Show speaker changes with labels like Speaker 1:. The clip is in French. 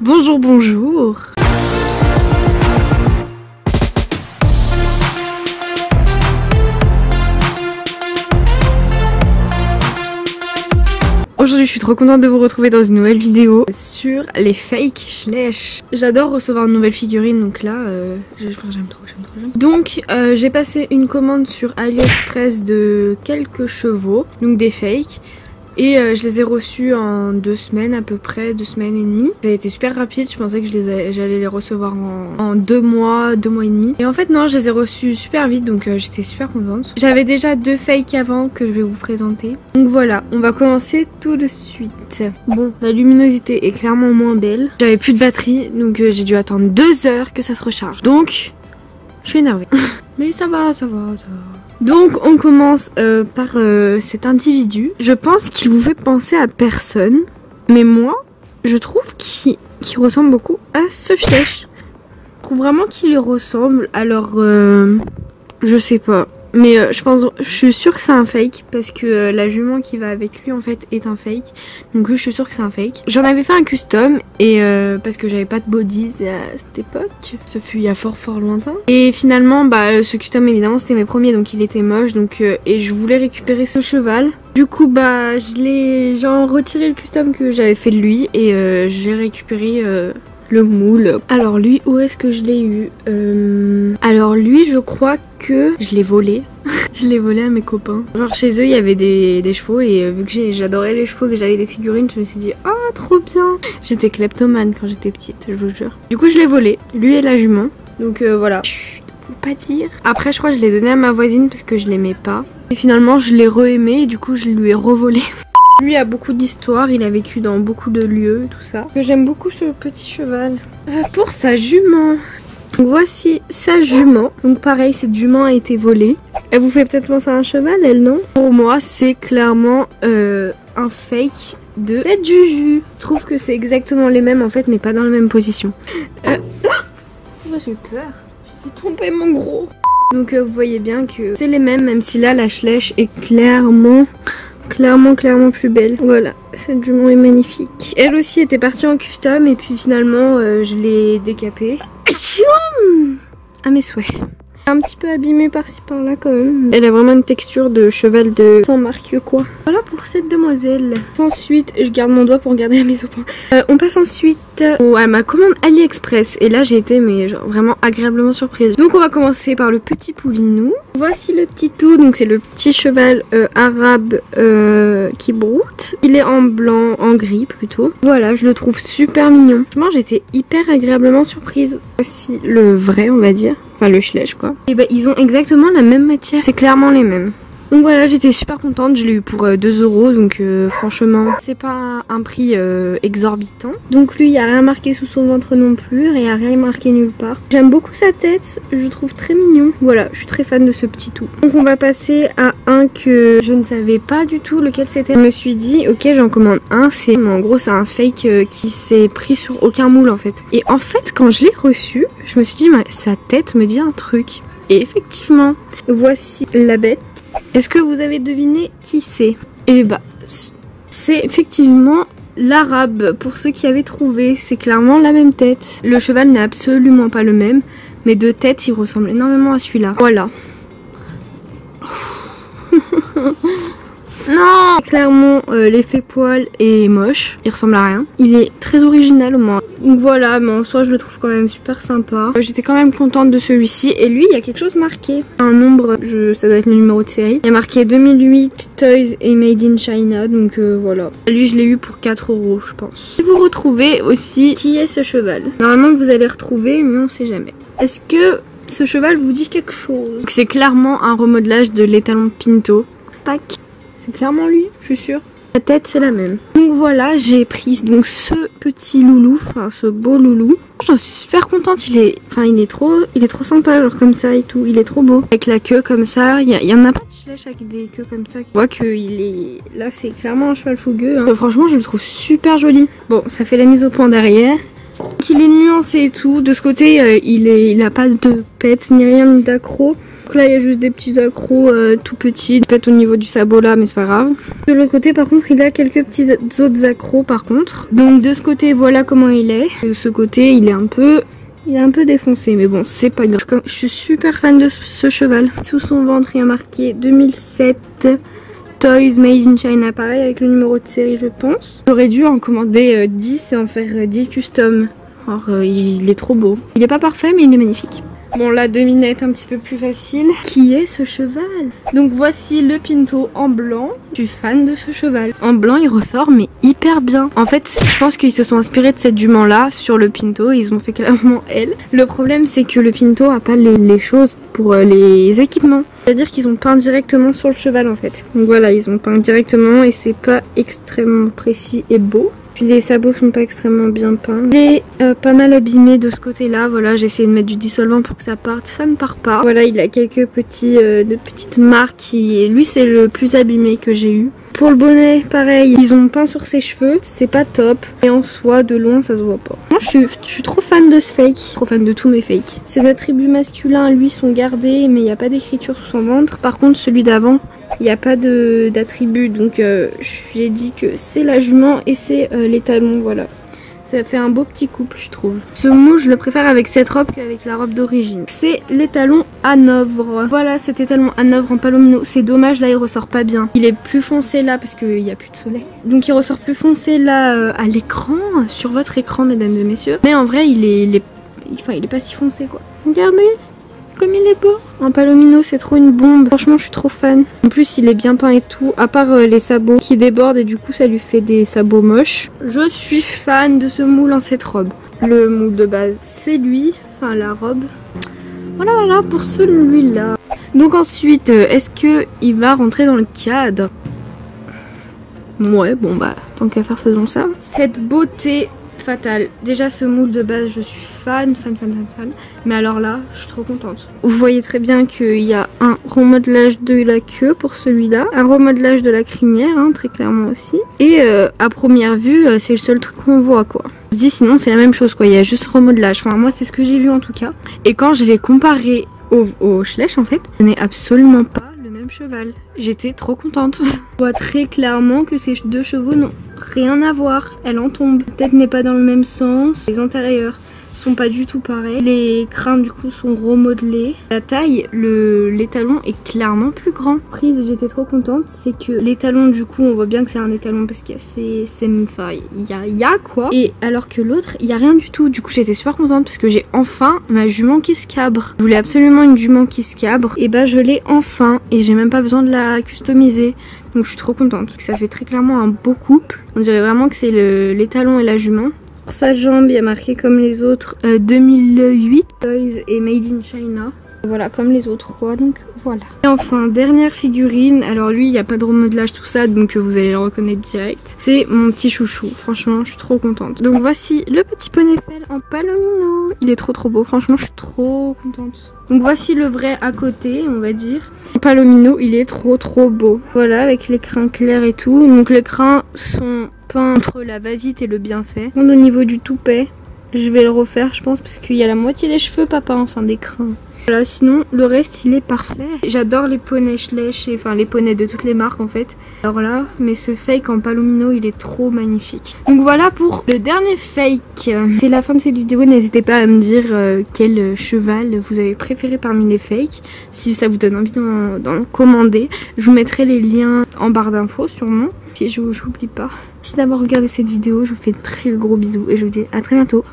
Speaker 1: Bonjour, bonjour. Aujourd'hui je suis trop contente de vous retrouver dans une nouvelle vidéo sur les fake Schleich. J'adore recevoir une nouvelle figurine, donc là j'aime trop. Donc j'ai passé une commande sur AliExpress de quelques chevaux, donc des fakes. Et je les ai reçus en 2 semaines à peu près, 2 semaines et demie. Ça a été super rapide, je pensais que j'allais les recevoir en 2 mois, 2 mois et demi. Et en fait non, je les ai reçus super vite, donc j'étais super contente. J'avais déjà 2 fakes avant que je vais vous présenter. Donc voilà, on va commencer tout de suite. Bon, la luminosité est clairement moins belle. J'avais plus de batterie, donc j'ai dû attendre 2 heures que ça se recharge. Donc, je suis énervée. Mais ça va. Donc on commence par cet individu. Je pense qu'il vous fait penser à personne. Mais moi, je trouve qu'il ressemble beaucoup à ce Schleich. Je trouve vraiment qu'il lui ressemble. Alors, je sais pas. Mais je suis sûre que c'est un fake. Parce que la jument qui va avec lui en fait est un fake. Donc lui je suis sûre que c'est un fake. J'en avais fait un custom. Et parce que j'avais pas de bodies à cette époque. Ce fut il y a fort lointain. Et finalement ce custom évidemment c'était mes premiers. Donc il était moche. Donc et je voulais récupérer ce cheval. Du coup j'ai retiré le custom que j'avais fait de lui. Et j'ai récupéré le moule. Alors lui, où est-ce que je l'ai eu Alors lui, je crois que je l'ai volé. Je l'ai volé à mes copains. Genre chez eux, il y avait des chevaux et vu que j'adorais les chevaux, que j'avais des figurines, je me suis dit ah trop bien. J'étais kleptomane quand j'étais petite, je vous jure. Du coup, je l'ai volé, lui et la jument. Donc voilà. Chut, faut pas dire. Après, je crois que je l'ai donné à ma voisine parce que je l'aimais pas. Et finalement, je l'ai re-aimé et du coup, je lui ai revolé. Lui a beaucoup d'histoires, il a vécu dans beaucoup de lieux, tout ça. J'aime beaucoup ce petit cheval. Pour sa jument. Donc voici sa jument. Donc pareil, cette jument a été volée. Elle vous fait peut-être penser à un cheval, elle, non? Pour moi, c'est clairement un fake de tête Juju. Je trouve que c'est exactement les mêmes en fait, mais pas dans la même position. Moi j'ai eu peur. J'ai trompé mon gros. Donc vous voyez bien que c'est les mêmes, même si là, la Schleich est clairement plus belle. Voilà, cette jument est magnifique. Elle aussi était partie en custom et puis finalement je l'ai décapée. À mes souhaits. Un petit peu abîmée par-ci par-là quand même. Elle a vraiment une texture de cheval de sans marque quoi. Voilà pour cette demoiselle. Ensuite, je garde mon doigt pour regarder la mise au point. On passe ensuite à ma commande AliExpress. Et là j'ai été mais genre vraiment agréablement surprise. Donc on va commencer par le petit poulinou. Voici le petit tout. Donc c'est le petit cheval arabe qui broute. Il est en blanc, en gris plutôt. Voilà, je le trouve super mignon. Franchement j'étais hyper agréablement surprise. Aussi le vrai on va dire. Enfin le Schleich quoi. Et ils ont exactement la même matière. C'est clairement les mêmes. Donc voilà, j'étais super contente, je l'ai eu pour 2 €, donc franchement, c'est pas un prix exorbitant. Donc lui, il n'y a rien marqué sous son ventre non plus, il n'y a rien marqué nulle part. J'aime beaucoup sa tête, je trouve très mignon. Voilà, je suis très fan de ce petit tout. Donc on va passer à un que je ne savais pas du tout lequel c'était. Je me suis dit, ok, j'en commande un, mais en gros c'est un fake qui s'est pris sur aucun moule en fait. Et en fait, quand je l'ai reçu, je me suis dit, sa tête me dit un truc. Et effectivement, voici la bête. Est-ce que vous avez deviné qui c'est? Eh c'est effectivement l'arabe. Pour ceux qui avaient trouvé, c'est clairement la même tête. Le cheval n'est absolument pas le même, mais de tête, il ressemble énormément à celui-là. Voilà. Non, clairement l'effet poil est moche, il ressemble à rien. Il est très original au moins. Donc voilà, mais en soi je le trouve quand même super sympa. J'étais quand même contente de celui-ci. Et lui, il y a quelque chose marqué. Un nombre, ça doit être le numéro de série. Il y a marqué 2008 Toys et Made in China. Donc voilà. Lui je l'ai eu pour 4 € je pense. Et vous retrouvez aussi qui est ce cheval. Normalement vous allez retrouver, mais on sait jamais. Est-ce que ce cheval vous dit quelque chose? C'est clairement un remodelage de l'étalon Pinto. Tac. C'est clairement lui, je suis sûre. La tête c'est la même. Donc voilà, j'ai pris donc ce petit loulou, enfin ce beau loulou. J'en suis super contente, il est trop sympa, genre comme ça et tout, il est trop beau. Avec la queue comme ça, il y en a pas de Schleich avec des queues comme ça. On voit que là c'est clairement un cheval fougueux. Hein. Franchement je le trouve super joli. Bon, ça fait la mise au point derrière. Donc il est nuancé et tout. De ce côté, il a pas de pète ni rien d'accro. Donc là il y a juste des petits accros tout petits, peut-être au niveau du sabot là, mais c'est pas grave. De l'autre côté par contre il a quelques petits autres accros par contre. Donc de ce côté voilà comment il est. De ce côté il est un peu défoncé, mais bon c'est pas grave. Je suis super fan de ce cheval. Sous son ventre il y a marqué 2007 Toys Made in China, pareil avec le numéro de série je pense. J'aurais dû en commander 10 et en faire 10 custom. Alors il est trop beau. Il est pas parfait mais il est magnifique. Bon la devinette un petit peu plus facile. Qui est ce cheval? Donc voici le Pinto en blanc. Je suis fan de ce cheval. En blanc il ressort mais hyper bien. En fait je pense qu'ils se sont inspirés de cette jument là sur le Pinto. Ils ont fait clairement elle. Le problème c'est que le Pinto a pas les choses pour les équipements. C'est-à-dire qu'ils ont peint directement sur le cheval en fait. Donc voilà ils ont peint directement et c'est pas extrêmement précis et beau. Puis les sabots sont pas extrêmement bien peints. Il est pas mal abîmé de ce côté là. Voilà j'ai essayé de mettre du dissolvant pour que ça parte. Ça ne part pas. Voilà il a quelques petites marques. Lui c'est le plus abîmé que j'ai eu. Pour le bonnet pareil ils ont peint sur ses cheveux. C'est pas top. Et en soi de loin ça se voit pas. Moi je suis trop fan de ce fake. Trop fan de tous mes fakes. Ses attributs masculins lui sont gardés mais il n'y a pas d'écriture sous son ventre. Par contre celui d'avant il n'y a pas d'attribut, donc j'ai dit que c'est la jument et c'est les talons, voilà. Ça fait un beau petit couple, je trouve. Ce moule, je le préfère avec cette robe qu'avec la robe d'origine. C'est l'étalon Hanovre. Voilà, cet étalon Hanovre en palomino. C'est dommage, là, il ressort pas bien. Il est plus foncé là parce qu'il n'y a plus de soleil. Donc il ressort plus foncé là à l'écran, sur votre écran, mesdames et messieurs. Mais en vrai, il est pas si foncé, quoi. Regardez comme il est beau. En palomino c'est trop une bombe. Franchement je suis trop fan. En plus il est bien peint et tout. À part les sabots qui débordent et du coup ça lui fait des sabots moches. Je suis fan de ce moule en cette robe. Le moule de base c'est lui. Enfin la robe. Voilà pour celui-là. Donc ensuite est-ce que il va rentrer dans le cadre? Ouais bon bah tant qu'à faire faisons ça. Cette beauté fatale. Déjà ce moule de base je suis fan. Mais alors là je suis trop contente. Vous voyez très bien qu'il y a un remodelage de la queue pour celui-là. Un remodelage de la crinière hein, très clairement aussi. Et à première vue c'est le seul truc qu'on voit quoi. Je dis sinon c'est la même chose quoi. Il y a juste remodelage. Enfin moi c'est ce que j'ai vu en tout cas. Et quand je l'ai comparé au Schleich en fait, ce n'est absolument pas le même cheval. J'étais trop contente. On voit très clairement que ces deux chevaux n'ont rien à voir. Elle en tombe. La tête n'est pas dans le même sens. Les antérieurs sont pas du tout pareils. Les crins du coup sont remodelés. La taille, l'étalon est clairement plus grand. Prise, j'étais trop contente, c'est que l'étalon du coup on voit bien que c'est un étalon parce qu'il y a il y a quoi. Et alors que l'autre il y a rien du tout. Du coup j'étais super contente parce que j'ai enfin ma jument qui se cabre. Je voulais absolument une jument qui se cabre. Et bah je l'ai enfin et j'ai même pas besoin de la customiser. Donc je suis trop contente. Ça fait très clairement un beau couple. On dirait vraiment que c'est l'étalon et la jument. Pour sa jambe, il y a marqué comme les autres 2008 Toys et Made in China. Voilà, comme les autres quoi, donc voilà. Et enfin, dernière figurine. Alors lui, il n'y a pas de remodelage tout ça, donc vous allez le reconnaître direct. C'est mon petit chouchou, franchement, je suis trop contente. Donc voici le petit poney en palomino. Il est trop beau, franchement, je suis trop contente. Donc voici le vrai à côté, on va dire. En palomino, il est trop beau. Voilà, avec les crins clairs et tout. Donc les crins sont peints entre la va-vite et le bienfait. Au niveau du toupet, je vais le refaire, je pense, parce qu'il y a la moitié des cheveux, papa, enfin des crins. Voilà, sinon le reste il est parfait. J'adore les poneys Schleich, enfin les poneys de toutes les marques en fait. Alors là, mais ce fake en palomino il est trop magnifique. Donc voilà pour le dernier fake. C'est la fin de cette vidéo, n'hésitez pas à me dire quel cheval vous avez préféré parmi les fakes. Si ça vous donne envie d'en commander, je vous mettrai les liens en barre d'infos sûrement. Si je vous oublie pas. Merci d'avoir regardé cette vidéo, je vous fais de très gros bisous et je vous dis à très bientôt.